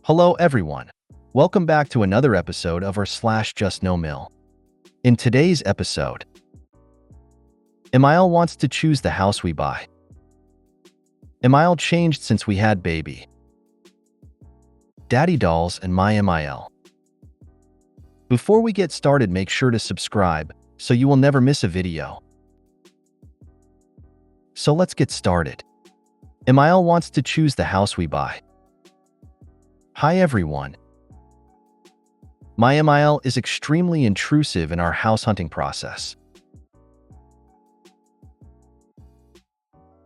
Hello everyone. Welcome back to another episode of our JustNoMil. In today's episode, MIL wants to choose the house we buy. MIL changed since we had baby. Daddy dolls and my MIL. Before we get started, make sure to subscribe so you will never miss a video. So let's get started. MIL wants to choose the house we buy. Hi everyone. My MIL is extremely intrusive in our house hunting process.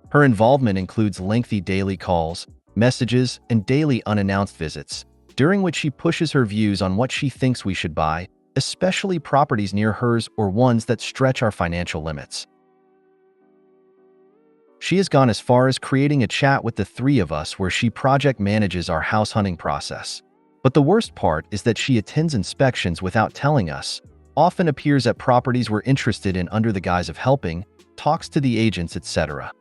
Her involvement includes lengthy daily calls, messages, and daily unannounced visits, during which she pushes her views on what she thinks we should buy, especially properties near hers or ones that stretch our financial limits. She has gone as far as creating a chat with the three of us where she project manages our house hunting process. But the worst part is that she attends inspections without telling us, often appears at properties we're interested in under the guise of helping, talks to the agents, etc.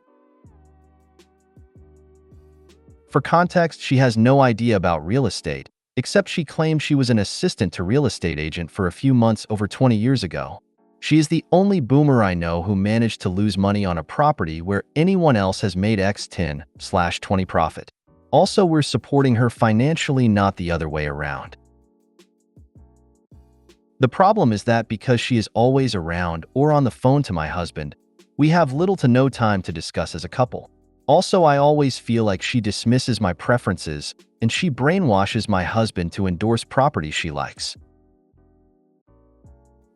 For context, she has no idea about real estate, except she claims she was an assistant to real estate agent for a few months over 20 years ago. She is the only boomer I know who managed to lose money on a property where anyone else has made X10/20 profit. Also, we're supporting her financially, not the other way around. The problem is that because she is always around or on the phone to my husband, we have little to no time to discuss as a couple. Also, I always feel like she dismisses my preferences and she brainwashes my husband to endorse properties she likes.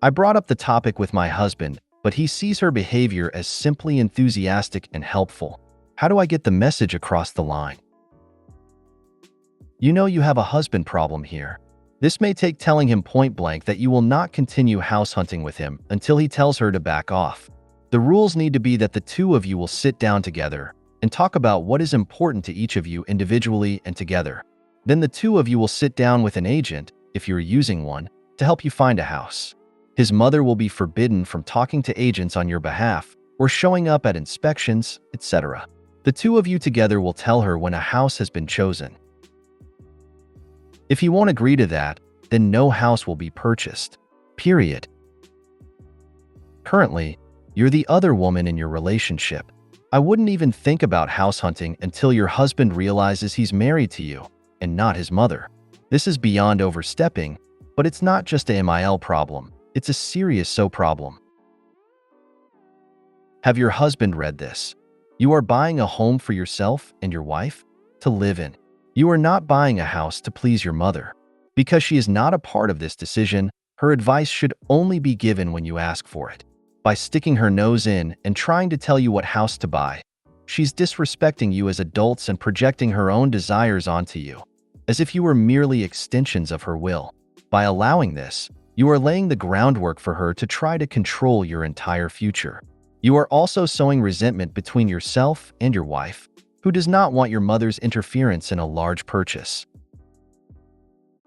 I brought up the topic with my husband, but he sees her behavior as simply enthusiastic and helpful. How do I get the message across the line? You know you have a husband problem here. This may take telling him point blank that you will not continue house hunting with him until he tells her to back off. The rules need to be that the two of you will sit down together and talk about what is important to each of you individually and together. Then the two of you will sit down with an agent, if you're using one, to help you find a house. His mother will be forbidden from talking to agents on your behalf or showing up at inspections, etc. The two of you together will tell her when a house has been chosen. If he won't agree to that, then no house will be purchased. Period. Currently, you're the other woman in your relationship. I wouldn't even think about house hunting until your husband realizes he's married to you and not his mother. This is beyond overstepping, but it's not just a MIL problem. It's a serious problem. Have your husband read this? You are buying a home for yourself and your wife to live in. You are not buying a house to please your mother. Because she is not a part of this decision, her advice should only be given when you ask for it. By sticking her nose in and trying to tell you what house to buy, she's disrespecting you as adults and projecting her own desires onto you, as if you were merely extensions of her will. By allowing this, you are laying the groundwork for her to try to control your entire future. You are also sowing resentment between yourself and your wife, who does not want your mother's interference in a large purchase.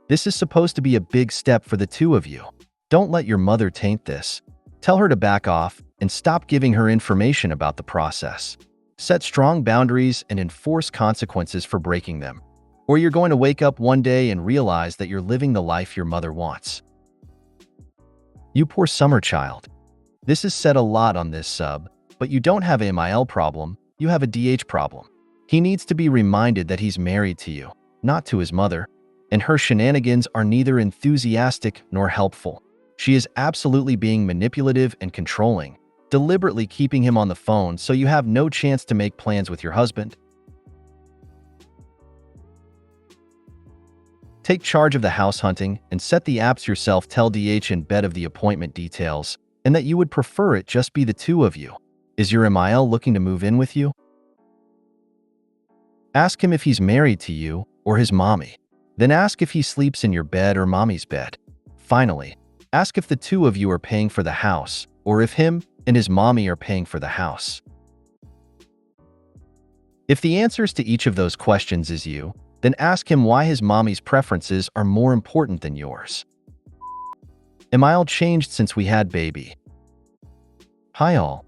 This is supposed to be a big step for the two of you. Don't let your mother taint this. Tell her to back off and stop giving her information about the process. Set strong boundaries and enforce consequences for breaking them, or you're going to wake up one day and realize that you're living the life your mother wants. You poor summer child. This is said a lot on this sub, but you don't have a MIL problem, you have a DH problem. He needs to be reminded that he's married to you, not to his mother, and her shenanigans are neither enthusiastic nor helpful. She is absolutely being manipulative and controlling, deliberately keeping him on the phone so you have no chance to make plans with your husband. Take charge of the house hunting and set the apps yourself. Tell DH in bed of the appointment details and that you would prefer it just be the two of you. Is your MIL looking to move in with you? Ask him if he's married to you or his mommy. Then ask if he sleeps in your bed or mommy's bed. Finally, ask if the two of you are paying for the house or if him and his mommy are paying for the house. If the answers to each of those questions is you, then ask him why his mommy's preferences are more important than yours. MIL changed since we had baby. Hi all.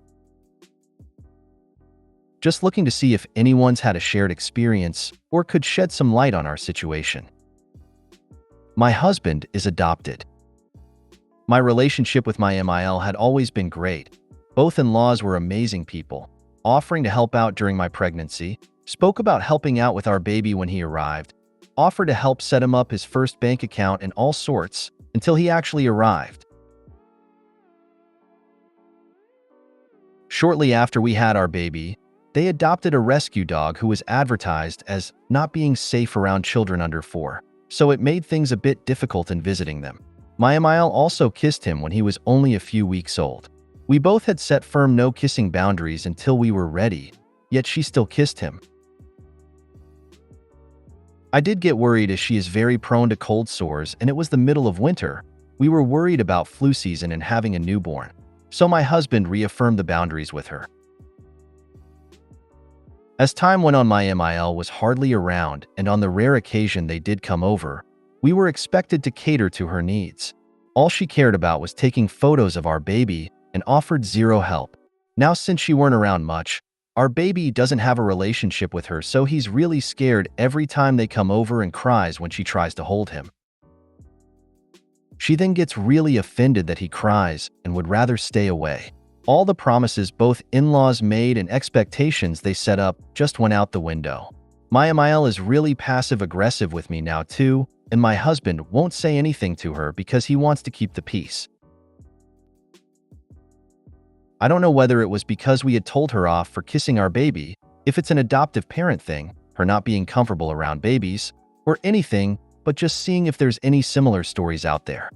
Just looking to see if anyone's had a shared experience or could shed some light on our situation. My husband is adopted. My relationship with my MIL had always been great. Both in-laws were amazing people, offering to help out during my pregnancy, spoke about helping out with our baby when he arrived, offered to help set him up his first bank account and all sorts until he actually arrived. Shortly after we had our baby, they adopted a rescue dog who was advertised as not being safe around children under 4, so it made things a bit difficult in visiting them. My MIL also kissed him when he was only a few weeks old. We both had set firm no-kissing boundaries until we were ready, yet she still kissed him. I did get worried as she is very prone to cold sores and it was the middle of winter. We were worried about flu season and having a newborn, so my husband reaffirmed the boundaries with her. As time went on, my MIL was hardly around, and on the rare occasion they did come over, we were expected to cater to her needs. All she cared about was taking photos of our baby and offered zero help. Now, since she weren't around much, our baby doesn't have a relationship with her, so he's really scared every time they come over and cries when she tries to hold him. She then gets really offended that he cries and would rather stay away. All the promises both in-laws made and expectations they set up just went out the window. My MIL is really passive-aggressive with me now too, and my husband won't say anything to her because he wants to keep the peace. I don't know whether it was because we had told her off for kissing our baby, if it's an adoptive parent thing, her not being comfortable around babies, or anything, but just seeing if there's any similar stories out there.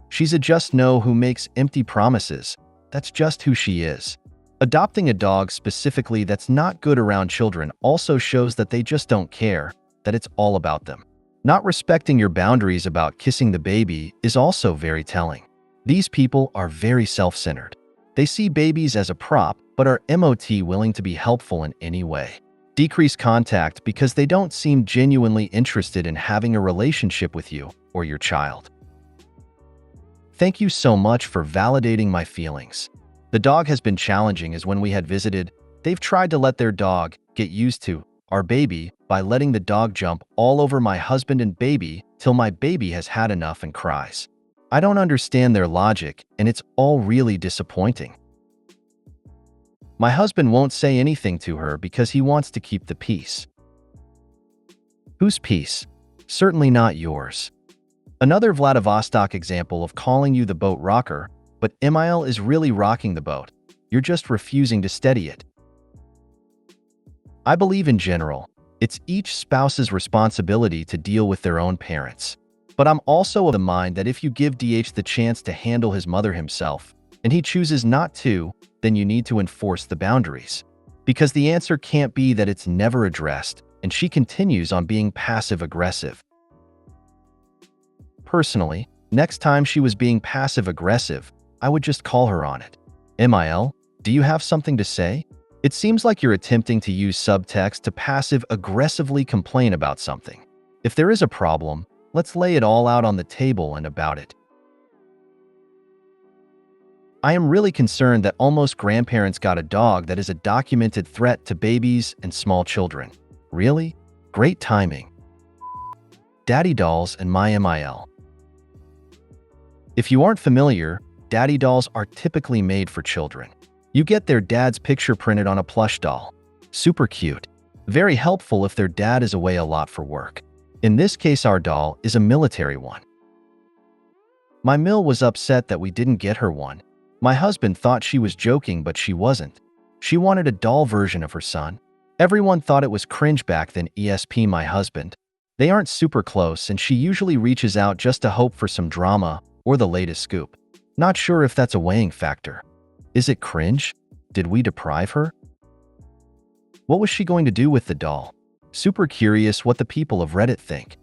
She's a just no who makes empty promises. That's just who she is. Adopting a dog specifically that's not good around children also shows that they just don't care, that it's all about them. Not respecting your boundaries about kissing the baby is also very telling. These people are very self-centered. They see babies as a prop, but are not willing to be helpful in any way. Decrease contact because they don't seem genuinely interested in having a relationship with you or your child. Thank you so much for validating my feelings. The dog has been challenging as when we had visited, they've tried to let their dog get used to our baby by letting the dog jump all over my husband and baby till my baby has had enough and cries. I don't understand their logic, and it's all really disappointing. My husband won't say anything to her because he wants to keep the peace. Whose peace? Certainly not yours. Another Vladivostok example of calling you the boat rocker, but MIL is really rocking the boat. You're just refusing to steady it. I believe in general, it's each spouse's responsibility to deal with their own parents. But I'm also of the mind that if you give DH the chance to handle his mother himself, and he chooses not to, then you need to enforce the boundaries. Because the answer can't be that it's never addressed, and she continues on being passive-aggressive. Personally, next time she was being passive-aggressive, I would just call her on it. MIL, do you have something to say? It seems like you're attempting to use subtext to passive-aggressively complain about something. If there is a problem, let's lay it all out on the table and about it. I am really concerned that almost grandparents got a dog that is a documented threat to babies and small children. Really? Great timing. Daddy dolls and my MIL. If you aren't familiar, daddy dolls are typically made for children. You get their dad's picture printed on a plush doll. Super cute. Very helpful if their dad is away a lot for work. In this case, our doll is a military one. My MIL was upset that we didn't get her one. My husband thought she was joking, but she wasn't. She wanted a doll version of her son. Everyone thought it was cringe back then. ESP my husband. They aren't super close, and she usually reaches out just to hope for some drama or the latest scoop. Not sure if that's a weighing factor. Is it cringe? Did we deprive her? What was she going to do with the doll? Super curious what the people of Reddit think.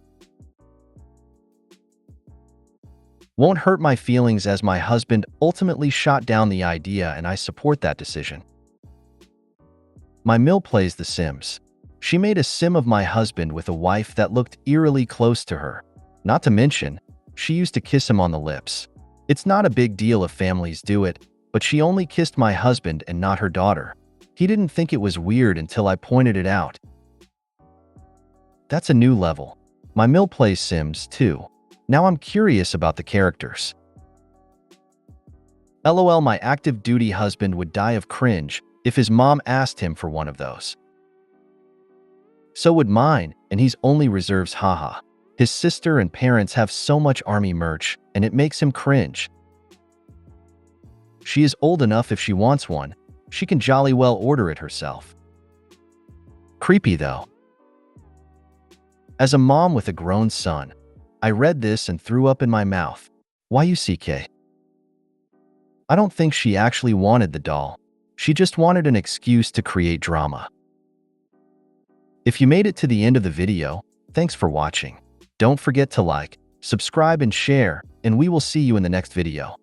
Won't hurt my feelings as my husband ultimately shot down the idea and I support that decision. My MIL plays The Sims. She made a sim of my husband with a wife that looked eerily close to her. Not to mention, she used to kiss him on the lips. It's not a big deal if families do it, but she only kissed my husband and not her daughter. He didn't think it was weird until I pointed it out. That's a new level. My MIL plays Sims too. Now I'm curious about the characters. LOL, my active duty husband would die of cringe if his mom asked him for one of those. So would mine, and he's only reserves haha. His sister and parents have so much army merch, and it makes him cringe. She is old enough if she wants one, she can jolly well order it herself. Creepy though. As a mom with a grown son, I read this and threw up in my mouth. YUCK. I don't think she actually wanted the doll. She just wanted an excuse to create drama. If you made it to the end of the video, thanks for watching. Don't forget to like, subscribe and share, and we will see you in the next video.